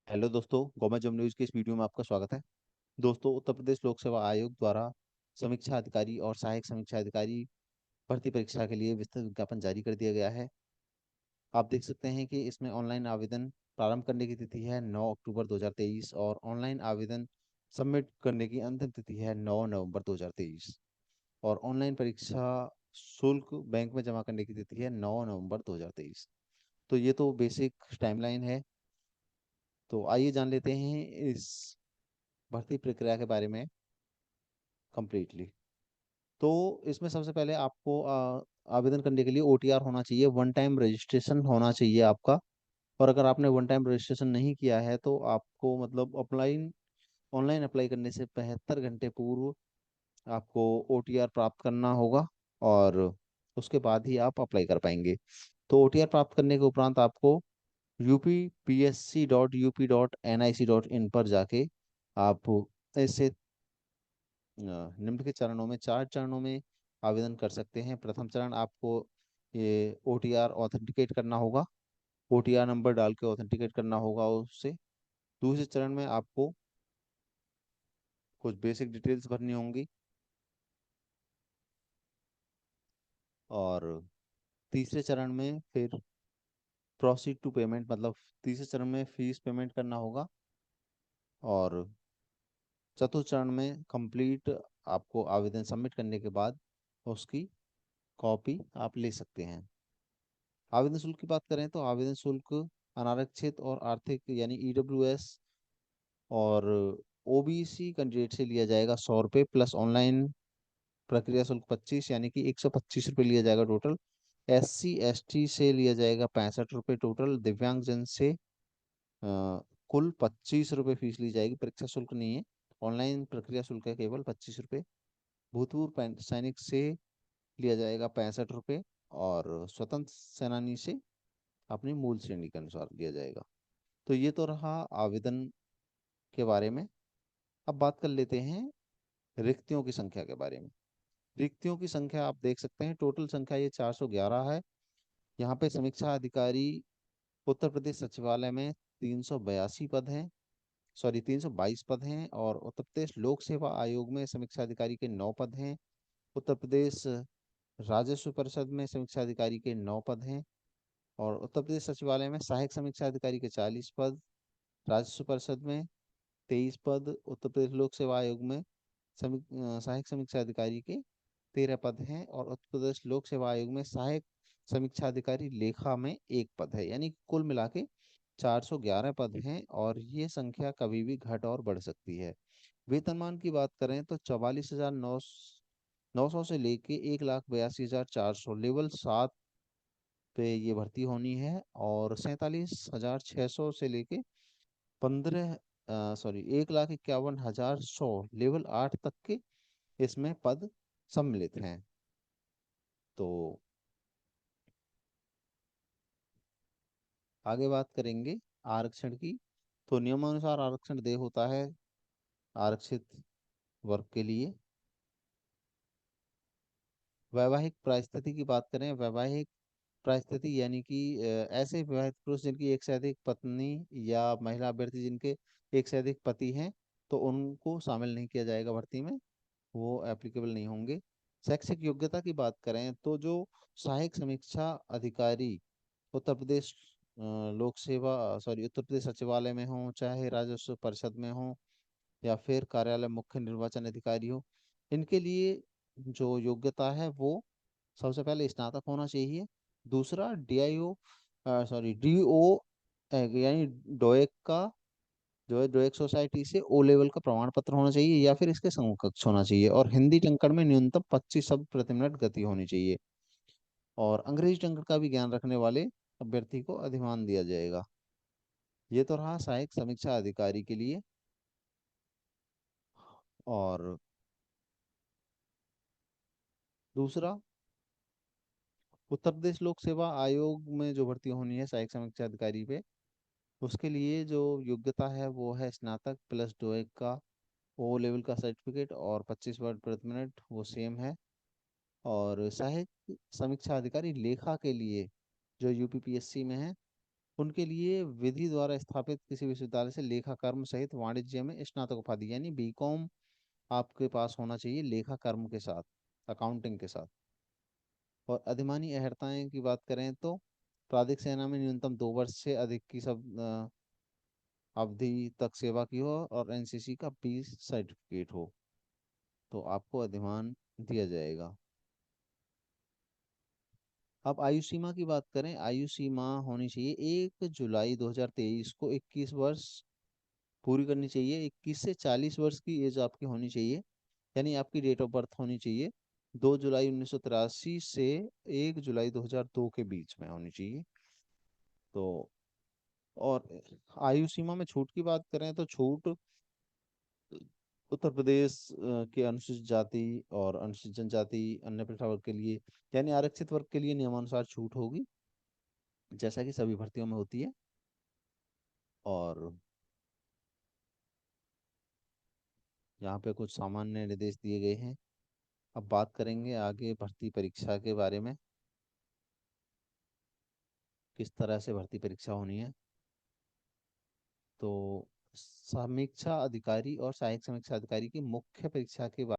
Hello दोस्तों, government job news के इस वीडियो में आपका स्वागत है। दोस्तों, उत्तर प्रदेश लोक सेवा आयोग द्वारा समीक्षा अधिकारी और सहायक समीक्षा अधिकारी भर्ती परीक्षा के लिए विस्तृत विज्ञापन जारी कर दिया गया है। आप देख सकते हैं कि इसमें ऑनलाइन आवेदन प्रारंभ करने की तिथि है 9 अक्टूबर 2023 और ऑनलाइन आवेदन सबमिट करने की अंतिम तिथि है 9 नवंबर 2023 और ऑनलाइन परीक्षा शुल्क बैंक में जमा करने की तिथि है 9 नवंबर 2023। तो ये तो बेसिक टाइमलाइन है। तो आइए जान लेते हैं इस भर्ती प्रक्रिया के बारे में कंप्लीटली। तो इसमें सबसे पहले आपको आवेदन करने के लिए ओटीआर होना चाहिए, वन टाइम रजिस्ट्रेशन होना चाहिए आपका। और अगर आपने वन टाइम रजिस्ट्रेशन नहीं किया है तो आपको मतलब ऑफलाइन ऑनलाइन अप्लाई करने से 72 घंटे पूर्व आपको ओटीआर प्राप्त करना होगा और उसके बाद ही आप अप्लाई कर पाएंगे। तो ओटीआर प्राप्त करने के उपरांत आपको upsc.up.nic.in पर जाके आप ऐसे निम्नलिखित चरणों में 4 चरणों में आवेदन कर सकते हैं। प्रथम चरण आपको ये ओटीआर ऑथेंटिकेट करना होगा, ओटीआर नंबर डाल के ऑथेंटिकेट करना होगा उससे। दूसरे चरण में आपको कुछ बेसिक डिटेल्स भरनी होंगी और तीसरे चरण में फिर प्रोसीड टू पेमेंट, मतलब तीसरे चरण में फीस पेमेंट करना होगा और चतुर्थ चरण में कंप्लीट आपको आवेदन सबमिट करने के बाद उसकी कॉपी आप ले सकते हैं। आवेदन शुल्क की बात करें तो आवेदन शुल्क अनारक्षित और आर्थिक यानी ईडब्ल्यूएस और ओबीसी कैंडिडेट से लिया जाएगा 100 रुपये प्लस ऑनलाइन प्रक्रिया शुल्क 25 यानी कि 125 रुपये लिया जाएगा टोटल। एससी एसटी से लिया जाएगा 65 रुपये टोटल। दिव्यांग जन से कुल 25 रुपये फीस ली जाएगी, परीक्षा शुल्क नहीं है। ऑनलाइन प्रक्रिया शुल्क है केवल 25 रुपये। भूतपूर्व सैनिक से लिया जाएगा 65 रुपये और स्वतंत्र सेनानी से अपनी मूल श्रेणी के अनुसार दिया जाएगा। तो ये तो रहा आवेदन के बारे में। अब बात कर लेते हैं रिक्तियों की संख्या के बारे में। रिक्तियों की संख्या आप देख सकते हैं, टोटल संख्या ये 411 है। यहाँ पे समीक्षा अधिकारी उत्तर प्रदेश सचिवालय में 382 पद हैं, सॉरी 322 पद हैं। और उत्तर प्रदेश लोक सेवा आयोग में समीक्षा अधिकारी के 9 पद हैं। उत्तर प्रदेश राजस्व परिषद में समीक्षा अधिकारी के 9 पद हैं और उत्तर प्रदेश सचिवालय में सहायक समीक्षा अधिकारी के 40 पद, राजस्व परिषद में 23 पद, उत्तर प्रदेश लोक सेवा आयोग में सहायक समीक्षा अधिकारी के 13 पद हैं और उत्तर प्रदेश लोक सेवा आयोग में सहायक समीक्षा अधिकारी लेखा में 1 पद है। यानी कुल मिला के 411 पद हैं और ये संख्या कभी भी घट और बढ़ सकती है। वेतनमान की बात करें तो 44,900 से लेके 1,82,400 लेवल 7 पे ये भर्ती होनी है और 47,600 से लेके 1,51,100 लेवल 8 तक के इसमें पद सम्मिलित हैं। तो आगे बात करेंगे आरक्षण की। तो नियमानुसार आरक्षण दे होता है आरक्षित वर्ग के लिए। वैवाहिक परिस्थिति की बात करें, वैवाहिक परिस्थिति यानी कि ऐसे विवाहित पुरुष जिनकी एक से अधिक पत्नी या महिला अभ्यर्थी जिनके एक से अधिक पति हैं तो उनको शामिल नहीं किया जाएगा भर्ती में, वो एप्लीकेबल नहीं होंगे। शैक्षिक योग्यता की बात करें तो जो सहायक समीक्षा अधिकारी उत्तर प्रदेश लोक सेवा सॉरी उत्तर प्रदेश सचिवालय में हो, चाहे राजस्व परिषद में हो या फिर कार्यालय मुख्य निर्वाचन अधिकारी हो, इनके लिए जो योग्यता है वो सबसे पहले स्नातक होना चाहिए। दूसरा डीआईओ सॉरी डीओ यानी डोएक का जो है डोएक सोसाइटी से ओ लेवल का प्रमाण पत्र होना चाहिए या फिर इसके समकक्ष होना चाहिए। और हिंदी टंकण में न्यूनतम 25 शब्द प्रति मिनट गति होनी चाहिए और अंग्रेजी टंकण का भी ज्ञान रखने वाले अभ्यर्थी को अधिमान दिया जाएगा। ये तो रहा सहायक समीक्षा अधिकारी के लिए। और दूसरा, उत्तर प्रदेश लोक सेवा आयोग में जो भर्ती होनी है सहायक समीक्षा अधिकारी पे, उसके लिए जो योग्यता है वो है स्नातक प्लस डोएक का ओ लेवल का सर्टिफिकेट और 25 वर्ड प्रति मिनट वो सेम है। और सहायक समीक्षा अधिकारी लेखा के लिए जो यूपीपीएससी में है उनके लिए विधि द्वारा स्थापित किसी विश्वविद्यालय से लेखा कर्म सहित वाणिज्य में स्नातक उपाधि यानी बीकॉम आपके पास होना चाहिए लेखा कर्म के साथ, अकाउंटिंग के साथ। और अधिमानी अहर्ताएं की बात करें तो प्राधिक सेना में न्यूनतम 2 वर्ष से अधिक की सब अवधि तक सेवा की हो और एनसीसी का 20 सर्टिफिकेट हो तो आपको अधिमान दिया जाएगा। अब आयु सीमा की बात करें, आयु सीमा होनी चाहिए 1 जुलाई 2023 को 21 वर्ष पूरी करनी चाहिए। 21 से 40 वर्ष की एज आपकी होनी चाहिए, यानी आपकी डेट ऑफ बर्थ होनी चाहिए 2 जुलाई 1983 से 1 जुलाई 2002 के बीच में होनी चाहिए। तो और आयु सीमा में छूट की बात करें तो छूट उत्तर प्रदेश के अनुसूचित जाति और अनुसूचित जनजाति अन्य पिछड़ा वर्ग के लिए यानी आरक्षित वर्ग के लिए नियमानुसार छूट होगी, जैसा कि सभी भर्तियों में होती है। और यहाँ पे कुछ सामान्य निर्देश दिए गए हैं। अब बात करेंगे आगे भर्ती परीक्षा के बारे में, किस तरह से भर्ती परीक्षा होनी है। तो समीक्षा अधिकारी और सहायक समीक्षा अधिकारी की मुख्य परीक्षा के